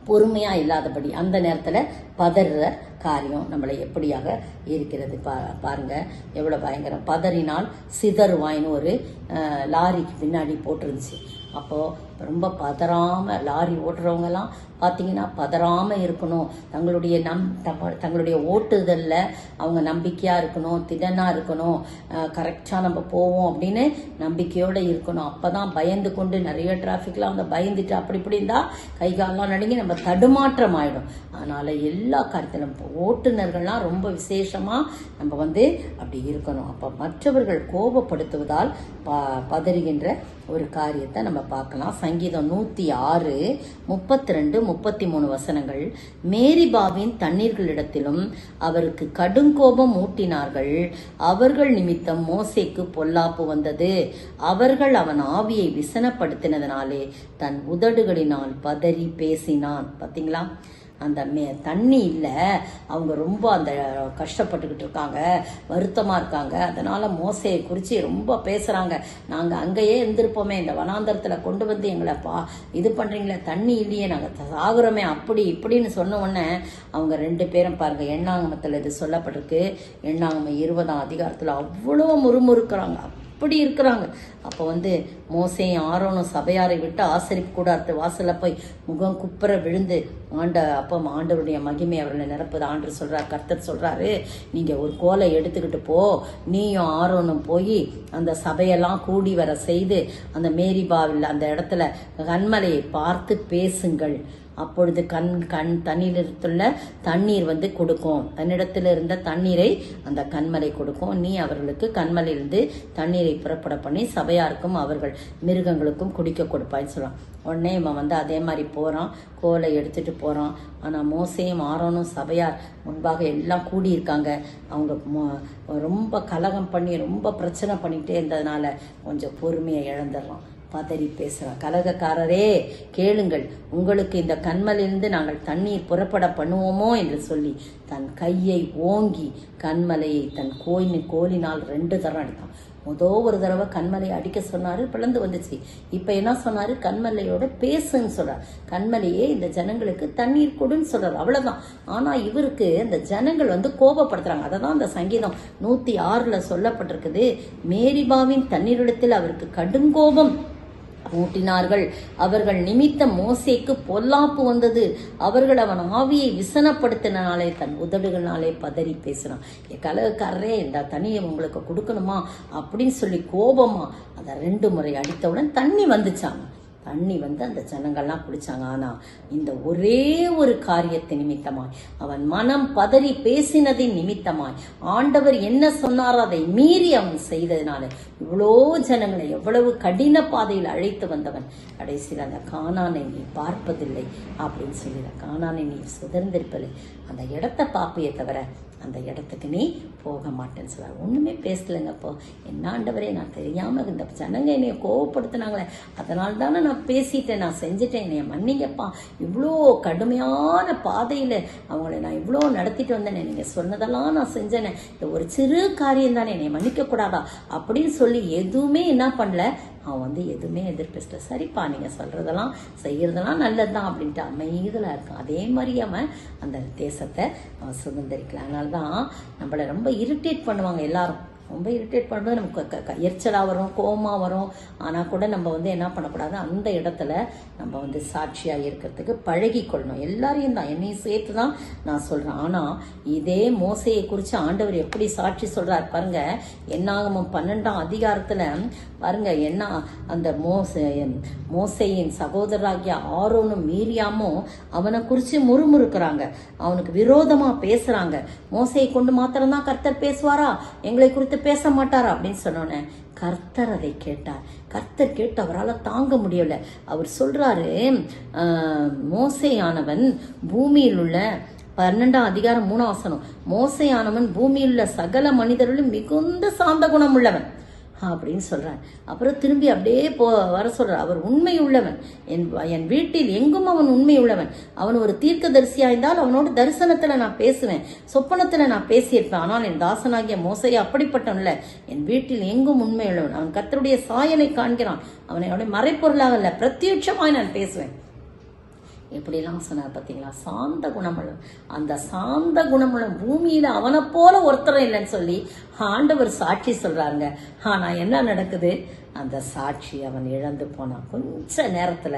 பொறுமையா இல்லாதபடி அந்த நேரத்துல பதற காரியம் நம்மளை எப்படியாக இருக்கிறது பாருங்க, எவ்வளவு பயங்கரம். பதறினால் சிதறுவாயின்னு ஒரு லாரிக்கு பின்னாடி போட்டிருந்துச்சு. அப்போ ரொம்ப பதறாம லாரி ஓட்டுறவங்க எல்லாம் பார்த்தீங்கன்னா பதறாம இருக்கணும். தங்களுடைய ஓட்டுதல்ல அவங்க நம்பிக்கையா இருக்கணும், திடனா இருக்கணும், கரெக்டா நம்ம போவோம் அப்படின்னு நம்பிக்கையோட இருக்கணும். அப்பதான் பயந்து கொண்டு நிறைய டிராபிக்லாம் அவங்க பயந்துட்டு அப்படி இப்படி இருந்தா கை காலெல்லாம் நடுங்கி நம்ம தடுமாற்றம் ஆயிடும். அதனால எல்லா காரியத்திலும் ஓட்டுநர்கள்லாம் ரொம்ப விசேஷமா நம்ம அப்படி இருக்கணும். அப்ப மற்றவர்கள் கோபப்படுத்துவதால் பதறுகின்ற ஒரு காரியத்தை நம்ம பார்க்கலாம். சங்கீதம் 106 32 33 வசனங்கள். மேரிபாவின் தண்ணீர்களிடத்திலும் அவருக்கு கடுங்கோபம் ஊட்டினார்கள். அவர்கள் நிமித்தம் மோசேக்கு பொல்லாப்பு வந்தது. அவர்கள் அவன் ஆவியை விசனப்படுத்தினதனாலே தன் உதடுகளினால் பதறி பேசினான். பாத்தீங்களா, அந்த தண்ணி இல்லை, அவங்க ரொம்ப அந்த கஷ்டப்பட்டுக்கிட்டு இருக்காங்க, வருத்தமா இருக்காங்க. அதனால மோசையை குறித்து ரொம்ப பேசுறாங்க. நாங்கள் அங்கேயே இருந்திருப்போமே, இந்த வனாந்தரத்துல கொண்டு வந்து எங்களை இது பண்றீங்களே, தண்ணி இல்லையே, நாங்கள் சாகுறோமே, அப்படி இப்படின்னு சொன்ன உடனே அவங்க 2 பேரும் பாருங்க, எண்ணாகமத்தில் இது சொல்லப்பட்டிருக்கு. எண்ணாகமம் 20ஆம் அதிகாரத்தில் அவ்வளோ முறுமுறுக்கிறாங்க, அப்படி இருக்கிறாங்க. அப்போ மோசேயும் ஆரோனும் சபையாரை விட்டு ஆசரிப்பு கூடாரத்து வாசல்ல போய் முகம் குப்புற விழுந்து அப்போ ஆண்டவருடைய மகிமை அவர்களை நிரப்புது. ஆண்டு சொல்றாரு, கர்த்தர் சொல்றாரு, நீங்க ஒரு கோலை எடுத்துக்கிட்டு போ, நீயும் ஆரோனும் போய் அந்த சபையெல்லாம் கூடி வர செய்து அந்த மேரிபாவில் அந்த இடத்துல கண்மலையை பார்த்து பேசுங்கள். அப்பொழுது தன்னிடத்துல தண்ணீர் கொடுக்கும், தன்னிடத்துல இருந்த தண்ணீரை அந்த கண்மலை கொடுக்கும். நீ அவர்களுக்கு கண்மலையிலிருந்து தண்ணீரை புறப்பட பண்ணி சபையாருக்கும் அவர்கள் மிருகங்களுக்கும் குடிக்க கொடுப்பான்னு சொல்றான். உடனே இவன் அதே மாதிரி போறான், கோலை எடுத்துட்டு போறான். ஆனா மோசேயும் ஆரோனும் சபையார் முன்பாக எல்லாம் கூடியிருக்காங்க. அவங்க ரொம்ப கலகம் பண்ணி ரொம்ப பிரச்சனை பண்ணிட்டே இருந்ததுனால கொஞ்சம் பொறுமையை இழந்துடலாம், பதறி பேசுறான். கலகக்காரரே கேளுங்கள், உங்களுக்கு இந்த கண்மலையிலிருந்து நாங்கள் தண்ணீர் புறப்பட பண்ணுவோமோ என்று சொல்லி தன் கையை ஓங்கி கண்மலையை தன் கோலினால் 2 தரம் அடித்தான். ஒரு தடவை கண்மலையை அடிக்க சொன்னாரு, பிளந்து வந்துச்சு. இப்ப என்ன சொன்னாரு, கண்மலையோட பேசுன்னு சொல்றாரு. கண்மலையே இந்த ஜனங்களுக்கு தண்ணீர் கொடுன்னு சொல்றாரு, அவ்வளவுதான். ஆனா இவருக்கு இந்த ஜனங்கள் கோபப்படுத்துறாங்க. அததான் இந்த சங்கீதம் 106 சொல்லப்பட்டிருக்குது. மேரிபாவின் தண்ணீரிடத்தில் அவருக்கு கடுங்கோபம் ஊட்டினார்கள். அவர்கள் நிமித்தம் மோசேக்கு பொல்லாப்பு வந்தது. அவர்கள் அவன் ஆவியை விசனப்படுத்தினாலே தன் உதடுகளாலே பதறி பேசினான். கலகக்காரரே, இந்த தண்ணியை உங்களுக்கு கொடுக்கணுமா அப்படின்னு சொல்லி கோபமா அதை 2 முறை அடித்தவுடன் தண்ணி வந்துச்சாங்க. தண்ணி அந்த ஜனங்கள்லாம் குடிச்சாங்க. ஆனா இந்த ஒரே ஒரு காரியத்தை நிமித்தமாய், அவன் மனம் பதறி பேசினதின் நிமித்தமாய், ஆண்டவர் என்ன சொன்னாரோ அதை மீறி அவன் செய்ததுனால இவ்வளோ ஜனங்களை எவ்வளவு கடின பாதையில் அழைத்து வந்தவன் கடைசியில் அந்த கானானை நீ பார்ப்பதில்லை அப்படின்னு சொல்லி, கானானை நீ சுதந்திரிப்பதில்லை, அந்த இடத்தை பார்ப்பையே தவிர அந்த இடத்துக்கு நீ போக மாட்டேன்னு சொல்றாரு. ஒண்ணுமே பேசலைங்க. அப்போ என்ன ஆண்டவரே, நான் தெரியாம இந்த ஜனங்க என்னைய கோவப்படுத்தினாங்களே, அதனால தானே நான் பேசிட்டேன், நான் செஞ்சுட்டேன், என்னைய மன்னிங்கப்பா, இவ்வளோ கடுமையான பாதையில அவங்களை நான் இவ்வளோ நடத்திட்டு வந்தேனே, நீங்க சொன்னதெல்லாம் நான் செஞ்சேனே, இந்த ஒரு சிறு காரியம் தானே, என்னை மன்னிக்க கூடாதா அப்படின்னு சொல்லி எதுவுமே என்ன பண்ணல, அவன் எதுவுமே எதிர்பேசல. சரிப்பா, நீங்க சொல்றதெல்லாம் செய்யறதெல்லாம் நல்லதுதான் அப்படின்ட்டு அமைதியா இருக்கான். அதே மாதிரி அவன் அந்த தேசத்தை அவன் சுதந்திரிக்கலாம். அதனால்தான் நம்மளை ரொம்ப இரிட்டேட் பண்ணுவாங்க எல்லாரும். ரொம்ப இரிட்டேட் பண்ணுறது நமக்கு எரிச்சலாக வரும், கோபமாக வரும். ஆனால் கூட நம்ம என்ன பண்ணக்கூடாது, அந்த இடத்துல நம்ம சாட்சியாக இருக்கிறதுக்கு பழகி கொள்ளணும். எல்லாரையும் தான், என்னையும் சேர்த்து தான் நான் சொல்கிறேன். ஆனால் இதே மோசையை குறித்து ஆண்டவர் எப்படி சாட்சி சொல்கிறார் பாருங்க. என்னாகமம் 12ஆம் அதிகாரத்தில் பாருங்க, என்ன அந்த மோசையின் சகோதரராகிய ஆரோனும் மீரியாமும் அவனை குறித்து முறுமுறுக்கிறாங்க, அவனுக்கு விரோதமாக பேசுகிறாங்க. மோசையை கொண்டு மாத்திரம்தான் கர்த்தர் பேசுவாரா, எங்களை குறித்து பேச மாட்டாரா அப்படின்னு சொன்னோன்னே கர்த்தர் அதை கேட்டார். கர்த்தர் கேட்டு அவரால் தாங்க முடியல. அவர் சொல்றாரு, மோசேயானவன் பூமியில் உள்ள 12ஆம் அதிகாரம் 3ஆம் வசனம், மோசேயானவன் பூமியில் உள்ள சகல மனிதர்களும் மிகுந்த சாந்த குணம் உள்ளவன், அப்படின்னு சொல்றார். அப்புறம் திரும்பி அப்படியே வர சொல்றார். அவர் உண்மை உள்ளவன், என் வீட்டில் எங்கும் அவன் உண்மை உள்ளவன். அவன் ஒரு தீர்க்கதரிசியா இருந்தால் அவனோட தரிசனத்துல நான் பேசுவேன், சொப்பனத்துல நான் பேசியிருப்பேன். ஆனால் என் தாசனாகிய மோசே அப்படிப்பட்டவன்ல, என் வீட்டில் எங்கும் உண்மை உள்ளவன். அவன் கர்த்தருடைய சாயலை காண்கிறான், அவனை மறைப்பொருளாக அல்ல, பிரத்யட்சமாய் நான் பேசுவேன். எப்படிலாம் சொன்னார் பார்த்தீங்களா? சாந்த குணமுள்ள, அந்த சாந்த குணமுள்ள பூமியில அவனை போல ஒருத்தரும் இல்லைன்னு சொல்லி ஆண்டவர் சாட்சி சொல்றாங்க. ஆனா என்ன நடக்குது? அந்த சாட்சி அவன் இழந்து போனான். கொஞ்ச நேரத்துல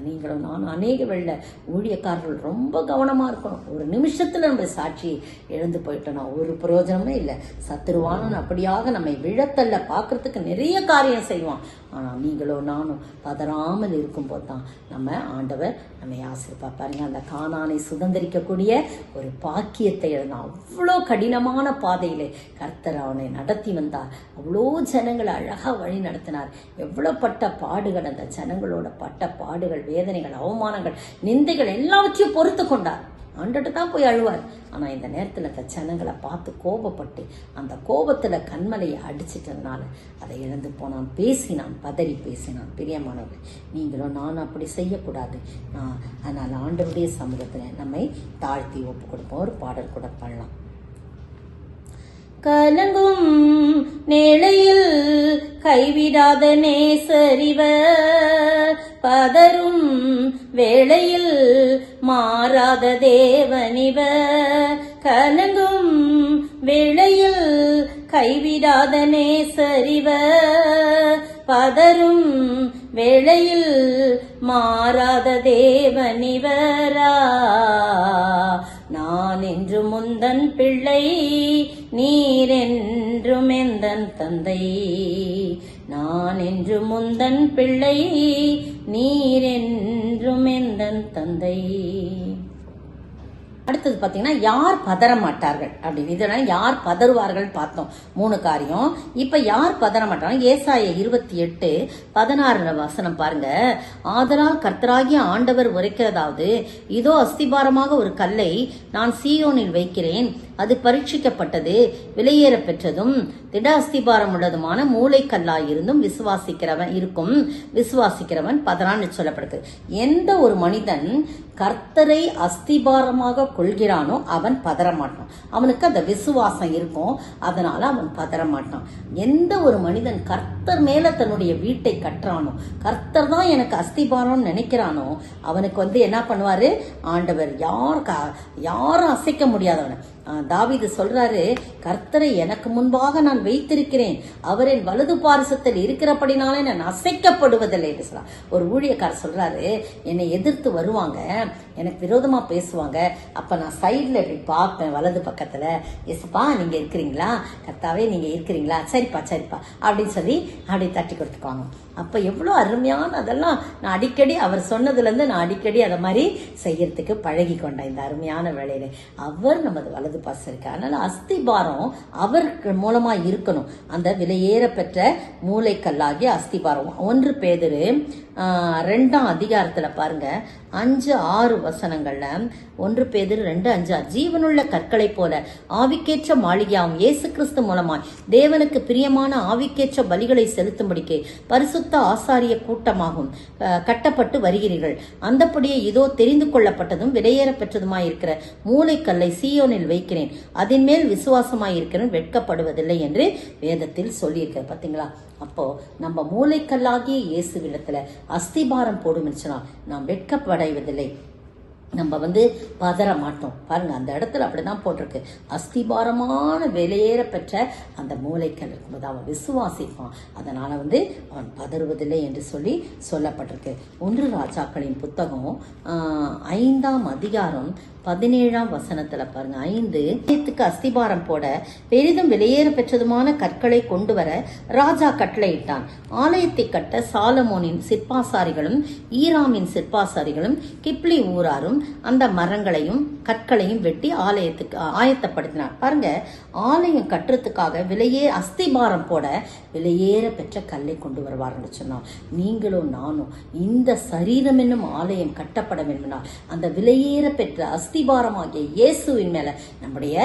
நீங்களும் நானும் அநேக வேளை ஊழியக்காரர்கள் ரொம்ப கவனமா இருக்கணும். ஒரு நிமிஷத்துல நம்ம சாட்சி இழந்து போயிட்டோம்னா ஒரு பிரயோஜனமே இல்லை. சத்துருவானன் அப்படியாக நம்மை விழத்தல்ல பார்க்கறதுக்கு நிறைய காரியம் செய்வான். ஆனா நீங்களும் நானும் பதறாமல் இருக்கும்போது தான் நம்ம ஆண்டவர் நம்மை ஆசீர்வதிப்பார். பாருங்க, அந்த கானானை சுதந்திரிக்கக்கூடிய ஒரு பாக்கியத்தை இழந்தான். அவ்வளோ கடினமான பாதையிலே கர்த்தர் அவனை நடத்தி வந்தார். அவ்வளோ ஜனங்களை அழகா வழி நடத்தினார். எவ்வளவு பட்ட பாடுகள், அந்த ஜனங்களோட பட்ட பாடுகள், வேதனைகள், அவமானங்கள், நிந்தைகள் எல்லாவற்றையும் பொறுத்து கொண்டார். ஆண்டுட்டு தான் போய் அழுவார். ஆனா இந்த நேரத்துல அந்த ஜனங்களை பார்த்து கோபப்பட்டு அந்த கோபத்துல கண்மலையை அடிச்சிட்டதுனால அதை இழந்து போனான், பேசினான், பதறி பேசினான். பிரியமானவர், நீங்களும் நானும் அப்படி செய்யக்கூடாது. அதனால ஆண்டவருடைய சமூகத்துல நம்மை தாழ்த்தி ஒப்பு கொடுப்போம். ஒரு பாடல் கூட பாடலாம். கலங்கும் நேளையில் கைவிடாத நேசரிவர், பதரும் வேளையில் மாறாத தேவனிவர். கலங்கும் வேளையில் கைவிடாத நேசரிவர், பதரும் வேளையில் மாறாத தேவனிவரா. நான் என்று முந்தன் பிள்ளை, நீர் என்றும் எந்தன் தந்தை. நான் என்று முந்தன் பிள்ளை, நீர் என்றும் எந்தன் தந்தை. அடுத்தது பாத்தீங்கன்னா, யார் பதற மாட்டார்கள் அப்படின்னு. இதெல்லாம் யார் பதறுவார்கள் பார்த்தோம், 3 காரியம். இப்ப யார் பதற மாட்டாங்க? ஏசாயா 28:16 வசனம் பாருங்க. ஆதலால் கர்த்தராகிய ஆண்டவர் உரைக்கிறதாவது, இதோ அஸ்திபாரமாக ஒரு கல்லை நான் சீயோனில் வைக்கிறேன், அது பரீட்சிக்கப்பட்டது, விலையேற பெற்றதும் திட அஸ்திபாரம் உள்ளதுமான மூளைக்கல்லாயிருந்தும் விசுவாசிக்கிறவன் பதறான்னு சொல்லப்படுது. எந்த ஒரு மனிதன் கர்த்தரை அஸ்திபாரமாக கொள்கிறானோ அவன் பதற மாட்டான். அவனுக்கு அந்த விசுவாசம் இருக்கும், அதனால அவன் பதற மாட்டான். எந்த ஒரு மனிதன் கர்த்தர் மேல தன்னுடைய வீட்டை கட்டுறானோ, கர்த்தர் தான் எனக்கு அஸ்திபாரம் நினைக்கிறானோ, அவனுக்கு என்ன பண்ணுவாரு? ஆண்டவர் யாரும் அசைக்க முடியாதவன. தாவீது சொல்றாரு, கர்த்தரை எனக்கு முன்பாக நான் வைத்திருக்கிறேன், அவரின் வலது பாரிசத்தில் இருக்கிறபடினாலே நான் அசைக்கப்படுவதில்லை என்று சொல்றார். ஒரு ஊழியக்காரர் சொல்றாரு, என்னை எதிர்த்து வருவாங்க, எனக்கு விரோதமா பேசுவாங்க, அப்ப நான் சைட்ல இப்படி பார்ப்பேன், வலது பக்கத்துல, எஸ்ப்பா நீங்க இருக்கிறீங்களா, கர்த்தாவே நீங்க இருக்கிறீங்களா, சரிப்பா சரிப்பா அப்படின்னு சொல்லி அப்படி தட்டி கொடுத்துக்குவாங்க. அப்ப எவ்வளவு அருமையான, அதெல்லாம் நான் அடிக்கடி அவர் சொன்னதுல இருந்து நான் அடிக்கடி அதை மாதிரி செய்யறதுக்கு பழகி கொண்டேன். இந்த அருமையான வேலையில அவர் நமது வலது பாசம் இருக்கு. அதனால அஸ்திபாரம் அவர் மூலமா இருக்கணும். அந்த விலையேற பெற்ற மூளைக்கல்லாகிய அஸ்திபாரம். 1 பேதுரு 2ஆம் அதிகாரத்துல பாருங்க, 5-6 வசனங்கள்ல 1 பேதுரு 2:5, ஜீவனுள்ள கற்களை போல ஆவிக்கேற்ற மாளிகையாகும் இயேசு கிறிஸ்து மூலமாய் தேவனுக்கு பிரியமான ஆவிக்கேற்ற பலிகளை செலுத்தும்படிக்கு பரிசுத்த ஆசாரிய கூட்டமாகும் கட்டப்பட்டு வருகிறீர்கள். அந்தபடியே இதோ தெரிந்து கொள்ளப்பட்டதும் விலையேற பெற்றதுமாய் இருக்கிற மூளைக்கல்லை சீயோனில் வைக்கிறேன், அதன் மேல் விசுவாசமாய் இருக்கிறேன், வெட்கப்படுவதில்லை என்று வேதத்தில் சொல்லியிருக்க. பாத்தீங்களா? அப்போ நம்ம மூளைக்கல்லாகிய இயேசுவிடத்துல அஸ்திபாரம் போடும் நாம் வெட்கப்படைவதில்லை, நம்ம பதற மாட்டோம். பாருங்க, அந்த இடத்துல அப்படிதான் போட்டிருக்கு. அஸ்திபாரமான வெளியேற பெற்ற அந்த மூளைக்கல் இருக்கும்போது அவன் விசுவாசிப்பான், அதனால அவன் பதறுவதில்லை என்று சொல்லி சொல்லப்பட்டிருக்கு. 1 ராஜாக்களின் புத்தகம் 5ஆம் அதிகாரம் 17ஆம் வசனத்துல பாருங்க, 5 அஸ்திபாரம் போட பெரிதும் வெளியேற பெற்றதுமான கற்களை கொண்டு வர ராஜா கட்டளையிட்டான். ஆலயத்தை கட்ட சாலமோனின் சிற்பாசாரிகளும் ஈராமின் சிற்பாசாரிகளும் கிப்லி ஊராரும் அந்த மரங்களையும் கற்களையும் வெட்டி ஆலயத்துக்கு ஆயத்தப்படுத்தினார். பாருங்க, ஆலயம் கட்டுறதுக்காக அஸ்திபாரம் போட விலையேற பெற்ற கல்லை கொண்டு வருவார்னு சொன்னார். நீங்களும் நானும் இந்த சரீரம் என்னும் ஆலயம் கட்டப்பட வேண்டும்னா அந்த விலையேற பெற்ற அஸ்திபாரமாகிய இயேசுவின் மேல நம்முடைய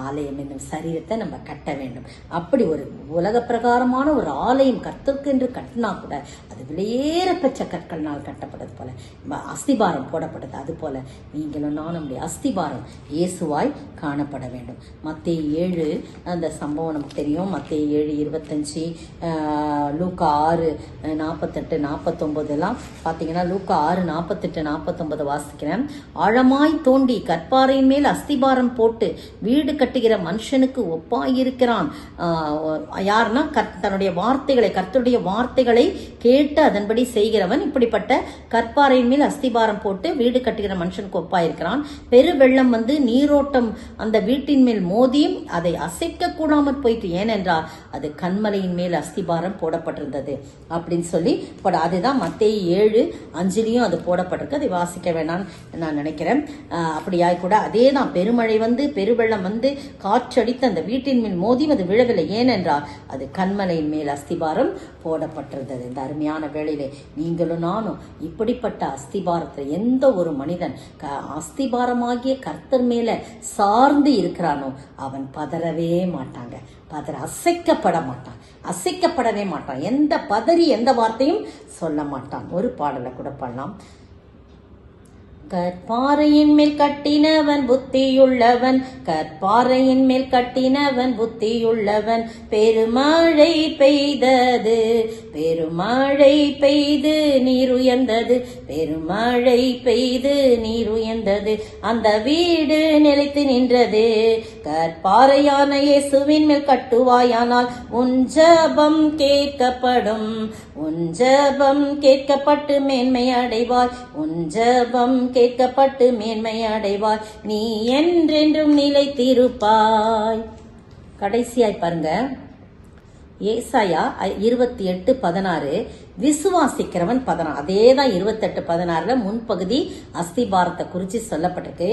ஆலயம் என்னும் சரீரத்தை நம்ம கட்ட வேண்டும். அப்படி ஒரு உலக பிரகாரமான ஒரு ஆலயம் கர்த்தருக்கு என்று கட்டினா கூட அது விலையேற பெற்ற கற்கள்னால் கட்டப்பட்டது போல அஸ்திபாரம் போடப்பட்டது. அது போல நீங்களும் நான் நம்முடைய அஸ்திபாரம் இயேசுவாய் காணப்பட வேண்டும். மத்தேயு 7 அந்த சம்பவம் நமக்கு தெரியும். மத்தேயு 7:25, லூக்கா 6:48-49 எல்லாம் பார்த்தீங்கன்னா, லூக்கா 6:48-49 வாசிக்கிறேன். ஆழமாய் தோண்டி கற்பாறையின் மேல் அஸ்திபாரம் போட்டு வீடு கட்டுகிற மனுஷனுக்கு ஒப்பாயிருக்கிறான். யாருன்னா தன்னுடைய வார்த்தைகளை, கர்த்தருடைய வார்த்தைகளை கேட்டு அதன்படி செய்கிறவன் இப்படிப்பட்ட கற்பாறையின் மேல் அஸ்திபாரம் போட்டு வீடு கட்டுகிற மனுஷனுக்கு ஒப்பாயிருக்கிறான். பெரு வெள்ளம் வந்து நீரோட்டம் அந்த வீட்டின் மேல் மோதியும் அதை அசைக்க கூடாமற் போயிட்டு, ஏனென்றால் அது கண்மலையின் மேல் அஸ்திபாரம் போடப்பட்டிருந்தது அப்படின்னு சொல்லி அதுதான் மத்தேயு 7:5 அது போடப்பட்டிருக்கு. அதை வாசிக்க வேணாம்னு நான் நினைக்கிறேன். அப்படியாய் கூட அதே தான், பெருமழை வந்து பெருவெள்ளம் வந்து காற்றடித்து அந்த வீட்டின் மேல் மோதியும் அது விழவில்லை, ஏனென்றால் அது கண்மலையின் மேல் அஸ்திபாரம் போடப்பட்டிருந்தது. இந்த அருமையான வேளையிலே நீங்களும் நானும் இப்படிப்பட்ட அஸ்திபாரத்தில் எந்த ஒரு மனிதன் அஸ்திபாரமாகிய கர்த்தர் மேல சார்ந்து இருக்கிறானோ அவன் பதறவே மாட்டாங்க, அசைக்கப்பட மாட்டான், அசைக்கப்படவே மாட்டான், எந்த வார்த்தையும் சொல்ல மாட்டான். ஒரு பாடலை கூட பாடலாம். கற்பாறையின் மேல் கட்டினவன் புத்தியுள்ளவன், கற்பாறையின் மேல் கட்டினவன் புத்தியுள்ளவன். பெருமழை பெய்தது, பெருமழை பெய்து நீர் உயர்ந்தது, பெருமழை பெய்து நீர் உயர்ந்தது, அந்த வீடு நிலைத்து நின்றது. கற்பாறையான இயேசுவின் மேல் கட்டுவாயானால் உன் ஜெபம் கேட்கப்படும், உன் ஜெபம் கேட்கப்பட்டு மேன்மை அடைவாய், உன் ஜெபம் கேட்கப்பட்டு மேன்மை அடைவாய், நீ என்றென்றும் நிலைத்திருப்பாய். கடைசியாய் பாருங்க, ஏசாயா 28:16 விசுவாசிக்கிறவன் 16. அதே தான் 28:16 முன்பகுதி அஸ்திபாரத்தை குறித்து சொல்லப்பட்டிருக்கு.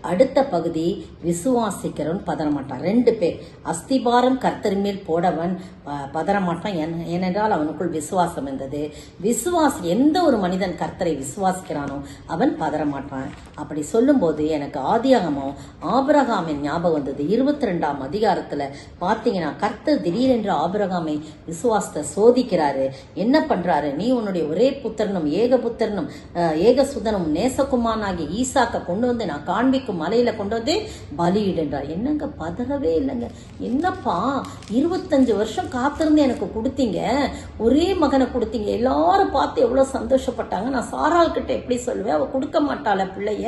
அடுத்த பகுதி விசுவாசிக்கிறவன் பதறமாட்டான். 2 பேர். அஸ்திபாரம் கர்த்தர் மேல் போடவன் பதறமாட்டான், ஏனென்றால் அவனுக்குள் விசுவாசம் இருந்தது. எந்த ஒரு மனிதன் கர்த்தரை விசுவாசிக்கிறானோ அவன் பதறமாட்டான். அப்படி சொல்லும் போது எனக்கு ஆதியாகமம் ஆபிரகாமின் ஞாபகம் வந்தது. 22ஆம் அதிகாரத்துல பாத்தீங்கன்னா, கர்த்தர் திடீரென்று ஆபிரகாமை விசுவாசத்தை சோதிக்கிறாரு. என்ன பண்றாரு? நீ உன்னுடைய ஒரே புத்திரனும் ஏகபுத்திரனும் ஏகசுதனும் நேசகுமாரனாகிய ஈசாக்க கொண்டு வந்து நான் காண்பிக்கும் மலையில கொண்டு வந்து பலியிடுன்றார். என்னங்க பதறவே இல்லைங்க. என்னப்பா 25 வருஷம் காத்திருந்து எனக்கு கொடுத்தீங்க, ஒரே மகனை கொடுத்தீங்க, எல்லாரும் பார்த்து எவ்வளவு சந்தோஷப்பட்டாங்க. நான் சாராள் கிட்ட எப்படி சொல்லுவேன், அவ கொடுக்க மாட்டாள பிள்ளைய,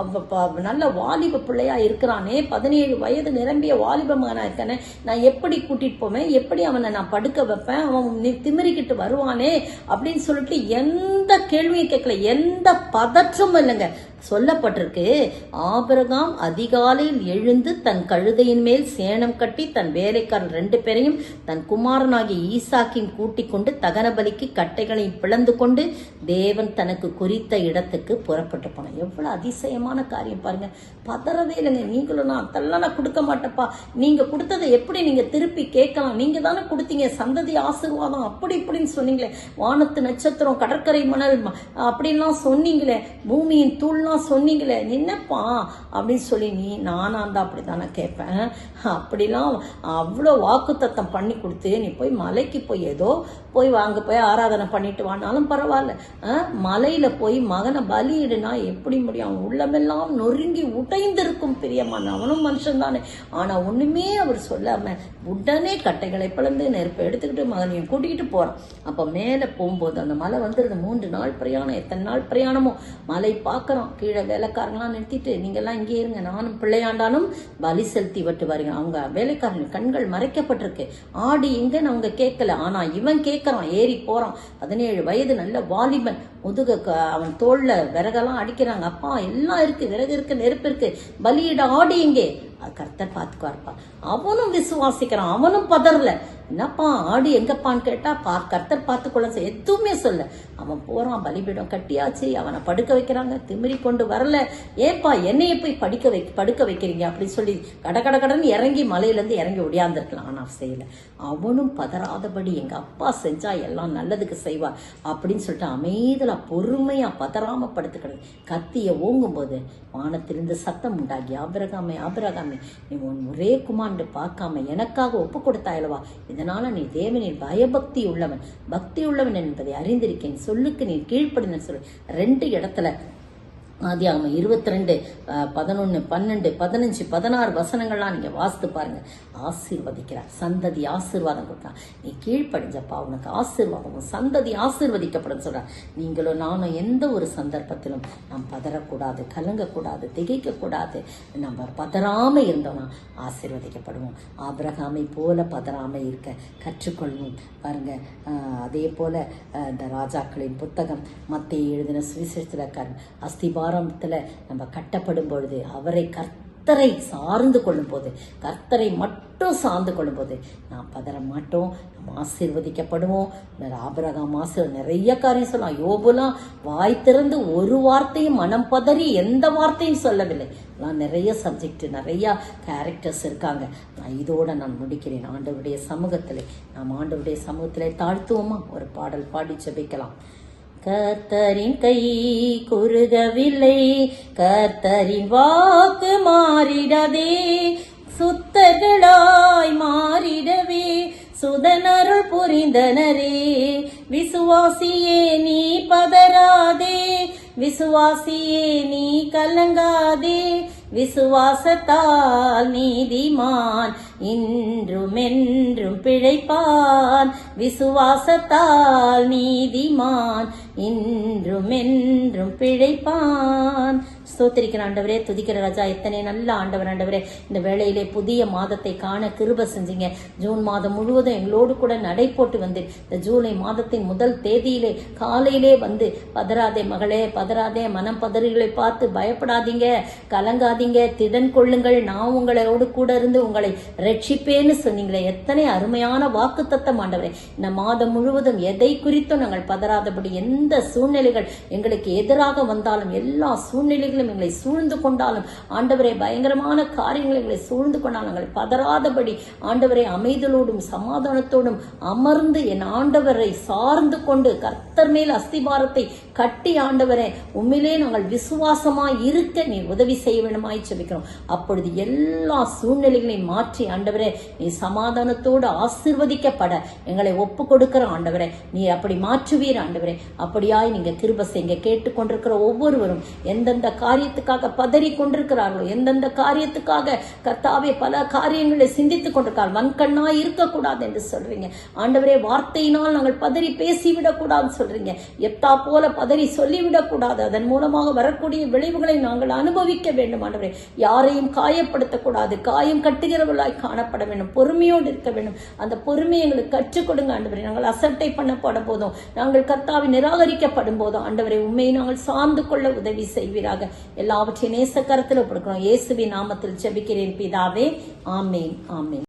அவ நல்ல வாலிப பிள்ளையா இருக்கிறானே, 17 வயது நிரம்பிய வாலிப மகனா இருக்கானே, நான் எப்படி கூட்டிட்டு போவேன், எப்படி அவனை நான் படுக்க வைப்பேன், அவன் திமிரிக்கிட்டு வருவானே அப்படின்னு சொல்லிட்டு எந்த கேள்வியும் கேட்கல, எந்த பதற்றமும் இல்லைங்க. சொல்லப்பட்டிருக்கு, ஆபிரகாம் அதிகாலையில் எழுந்து தன் கழுதையின் மேல் சேணம் கட்டி தன் வேலைக்காரன் 2 பேரையும் தன் குமாரனாகிய ஈசாக்கின் கூட்டிக் கொண்டு தகன பலிக்கு கட்டைகளை பிளந்து கொண்டு தேவன் தனக்கு குறித்த இடத்துக்கு புறப்பட்டு போனான். எவ்வளவு அதிசயமான காரியம் பாருங்க. பதறவே இல்லைங்க. நீங்களும் நான் அதெல்லாம் நான் கொடுக்க மாட்டேப்பா, நீங்க கொடுத்ததை எப்படி நீங்க திருப்பி கேட்கலாம், நீங்க தானே கொடுத்தீங்க, சந்ததி ஆசீர்வாதம் அப்படி இப்படின்னு சொன்னீங்களே, வானத்து நட்சத்திரம் கடற்கரை மணல் அப்படின்லாம் சொன்னீங்களே, பூமியின் தூள் சொன்னீங்களே, என்னப்பா அப்படின்னு சொல்லி நானா தான் அப்படித்தானே கேட்பேன். அப்படிலாம் அவ்வளோ வாக்குத்தத்தம் பண்ணி கொடுத்து நீ போய் மலைக்கு போய் ஏதோ போய் வாங்க போய் ஆராதனை பண்ணிட்டு வானாலும் பரவாயில்ல, மலையில போய் மகனை பலியிடுனா எப்படி முடியும்? அவன் உள்ளமெல்லாம் நொறுங்கி உடைந்திருக்கும் பிரியமான, அவனும் மனுஷன் தானே. ஆனா ஒண்ணுமே அவர் சொல்லாம உடனே கட்டைகளை பிளந்து நெருப்பை எடுத்துக்கிட்டு மகனையும் கூட்டிக்கிட்டு போறான். அப்ப மேல போகும்போது அந்த மலை வந்துருது. 3 நாள் பிரயாணம், எத்தனை நாள் பிரயாணமோ. மலை பார்க்கறோம், கீழே வேலைக்காரங்களாம் நிறுத்திட்டு நீங்கெல்லாம் இங்கே இருங்க, நானும் பிள்ளையாண்டானும் பலி செலுத்தி விட்டு வரீங்க. அவங்க வேலைக்காரன் கண்கள் மறைக்கப்பட்டிருக்கு. ஆடி எங்கன்னு அவங்க கேட்கல, ஆனா இவன் கேட்கறான், ஏறி போறான். 17 வயது நல்ல வாலிபன், முதுக அவன் தோல்ல விறகெல்லாம் அடிக்கிறாங்க. அப்பா எல்லாம் இருக்கு, விறகு இருக்கு, நெருப்பு இருக்கு, பலியிட ஆடி எங்கே? கர்த்தர் பார்த்துக்குவார்ப்பா. அவனும் விசுவாசிக்கிறான், அவனும் பதறல. என்னப்பா ஆடு எங்கப்பான்னு கேட்டா கர்த்தர் பார்த்துக்கொள்ள எதுவுமே சொல்ல. அவன் போறான், பலிபீடம் கட்டியாச்சு, அவனை படுக்க வைக்கிறாங்க, திமிரி கொண்டு வரல. ஏன்பா என்னைய போய் படுக்க வைக்கிறீங்க அப்படின்னு சொல்லி கடன்னு இறங்கி மலையிலேருந்து இறங்கி ஒடியாந்துருக்கலாம். ஆனால் செய்யல. அவனும் பதறாதபடி எங்க அப்பா செஞ்சா எல்லாம் நல்லதுக்கு செய்வார் அப்படின்னு சொல்லிட்டு அமைதலா பொறுமையா பதறாம படுத்துக்கிறது. கத்திய ஓங்கும் போது வானத்திலிருந்து சத்தம் உண்டாகி, ஆபிரகாமே நீ உன் ஒரே குமாரன் பார்க்காம எனக்காக ஒப்பு கொடுத்தாயலவா, இதனால நீ தேவனின் பயபக்தி உள்ளவன் என்பதை அறிந்திருக்கேன், சொல்லுக்கு நீ கீழ்ப்படின சொல்லு. 2 இடத்துல ஆதியாகமம் 22, 11, 12, 15, 16 வசனங்கள்லாம் நீங்க வாசித்து பாருங்க. ஆசீர்வதிக்கிறார், சந்ததி ஆசீர்வாதம் கொடுக்கிறார். நீ கீழ்ப்படிஞ்சப்பா உனக்கு ஆசீர்வாதம், சந்ததி ஆசீர்வதிக்கப்படும் சொல்றார். நீங்களும் நானும் எந்த ஒரு சந்தர்ப்பத்திலும் நாம் பதறக்கூடாது, கலங்கக்கூடாது, திகைக்கக்கூடாது. நம்ம பதறாம இருந்தோம்னா ஆசீர்வதிக்கப்படுவோம். ஆபிரகாமை போல பதறாம இருக்க கற்றுக்கொள்ளணும் பாருங்க. அதே போல இந்த ராஜாக்களின் புத்தகம், மத்தேயு எழுதின சுவிசேஷத்துல அஸ்திபாரத்துல நம்ம கட்டப்படும் பொழுது அவரை கர்த்தரை சார்ந்து கொள்ளும் போது, கர்த்தரை மட்டும் சார்ந்து கொள்ளும் போது நாம் பதற மாட்டோம், நம்ம ஆசீர்வதிக்கப்படுவோம். ஆபிரகாம் நிறைய காரியம் சொல்லலாம். யோபுலாம் வாய் திறந்து ஒரு வார்த்தையும் மனம் பதறி எந்த வார்த்தையும் சொல்லவில்லை. நிறைய சப்ஜெக்ட், நிறைய கேரக்டர்ஸ் இருக்காங்க. இதோட நான் முடிக்கிறேன். ஆண்டவருடைய சமூகத்திலே தாழ்த்துவோமா? ஒரு பாடல் பாடி ஜெபிக்கலாம். கர்த்தரின் கை குறுகவில்லை, கர்த்தரின் வாக்கு மாறிடதே, சுத்தர்களாய் மாறிடவே சுதனருள் புரிந்தனரே. விசுவாசியே நீ பதறாதே, விசுவாசியே நீ கலங்காதே, விசுவாசத்தால் நீதிமான் இன்றுமென்றும் பிழைப்பான், விசுவாசத்தால் நீதிமான் இன்றுமென்றும் பிழைப்பான். ஸ்தோத்திரிக்கிற ஆண்டவரே, துதிக்கிற ராஜா, எத்தனை நல்ல ஆண்டவரே. இந்த வேளையிலே புதிய மாதத்தை காண கிருபை செஞ்சீங்க. ஜூன் மாதம் முழுவதும் எங்களோடு கூட நடை போட்டு வந்து இந்த ஜூலை மாதத்தின் முதல் தேதியிலே காலையிலே வந்து பதறாதே மகளே, பதறாதே, மனம் பதறிகளை பார்த்து பயப்படாதீங்க, கலங்காதீங்க, திடன் கொள்ளுங்கள், நான் உங்களோடு கூட இருந்து உங்களை ரட்சிப்பேன்னு சொன்னீங்களே. எத்தனை அருமையான வாக்கு தத்தம் ஆண்டவரே. இந்த மாதம் முழுவதும் எதை குறித்தும் நாங்கள் பதறாதபடி, எந்த சூழ்நிலைகள் எங்களுக்கு எதிராக வந்தாலும், எல்லா சூழ்நிலைகளும் எங்களை சூழ்ந்து கொண்டாலும் ஆண்டவரே, பயங்கரமான காரியங்கள் எங்களை சூழ்ந்து கொண்டாலும் நாங்கள் பதறாதபடி ஆண்டவரே, அமைதலோடும் சமாதானத்தோடும் அமர்ந்து என் ஆண்டவரை சார்ந்து கொண்டு கர்த்தர் மேல் அஸ்திபாரத்தை கட்டி ஆண்டவரே உண்மையிலே நாங்கள் விசுவாசமாய் இருக்க நீ உதவி செய்ய வேண்டுமாய் ஜெபிக்கிறோம். அப்பொழுது எல்லா சூழ்நிலைகளையும் மாற்றி ஆண்டவரே நீ சமாதானத்தோடு ஆசீர்வதிக்கப்பட எங்களை ஒப்பு கொடுக்கிற ஆண்டவரே, நீ அப்படி மாற்றுவீர் ஆண்டவரே. அப்படியாய் நீங்க கிருபை செய்யுங்க. கேட்டுக்கொண்டிருக்கிற ஒவ்வொருவரும் எந்தெந்த காரியத்துக்காக பதறி கொண்டிருக்கிறார்களோ, எந்தெந்த காரியத்துக்காக கர்த்தாவே பல காரியங்களை சிந்தித்துக் கொண்டிருக்கார், வன்கண்ணாய் இருக்கக்கூடாது என்று சொல்றீங்க ஆண்டவரே. வார்த்தையினால் நாங்கள் பதறி பேசிவிடக் கூடாதுன்னு சொல்றீங்க. எப்தா போல பதறி சொல்லிவிடக் கூடாது. அதன் மூலமாக வரக்கூடிய விளைவுகளை நாங்கள் அனுபவிக்க வேண்டும் ஆண்டவரே. யாரையும் காயப்படுத்தக்கூடாது, காயம் கட்டுகிறவர்களாய் காணப்பட வேண்டும், பொறுமையோடு இருக்க வேண்டும். அந்த பொறுமையை எங்களுக்கு கற்றுக் கொடுங்க ஆண்டவரே. நாங்கள் அசட்டை பண்ணப்படும் போதும், நாங்கள் கர்த்தாவை நிராகரிக்கப்படும் போதும் ஆண்டவரை உண்மையை நாங்கள் சார்ந்து கொள்ள உதவி செய்வீராக. எல்லாவற்றையும் நேச கரத்தில் ஒப்புக்கொடுக்கிறோம். இயேசுவின் நாமத்தில் ஜெபிக்கிறேன் பிதாவே, ஆமேன், ஆமேன்.